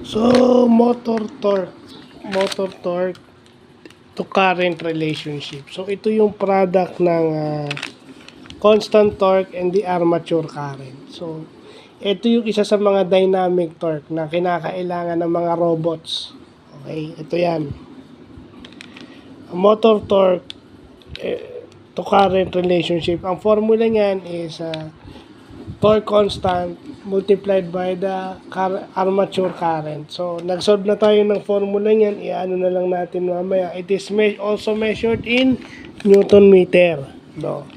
So, motor torque to current relationship. So, ito yung product ng constant torque and the armature current. So, ito yung isa sa mga dynamic torque na kinakailangan ng mga robots. Okay, ito yan. Motor torque to current relationship. Ang formula niyan is torque constant multiplied by the armature current. So, nag-solve na tayo ng formula niyan. Iano na lang natin mamaya. It is also measured in Newton meter. No?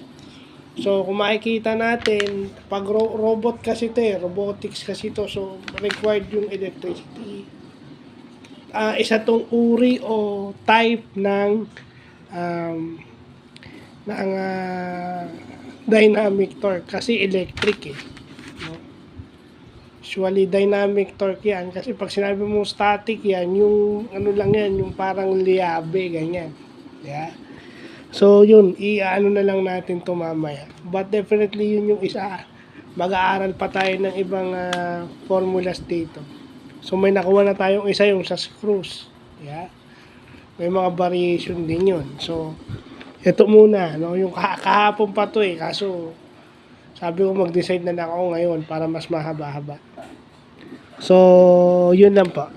So, kung makikita natin, pag robot kasi ito robotics kasi ito, so required yung electricity. Isa tong uri o type ng dynamic torque kasi electric no? Usually dynamic torque yan kasi pag sinabi mo static yan, yung ano lang yan, yung parang liabe, ganyan. Yeah. So yun, i-ano na lang natin to mamaya. But definitely yun yung isa. Mag-aaral pa tayo ng ibang formulas dito. So may nakuha na tayong isa yung sa screws. Yeah. May mga variation din yun. So ito muna, no, yung kahapon pa to kaso sabi ko mag-decide na lang ako ngayon para mas mahaba-haba. So, yun lang po.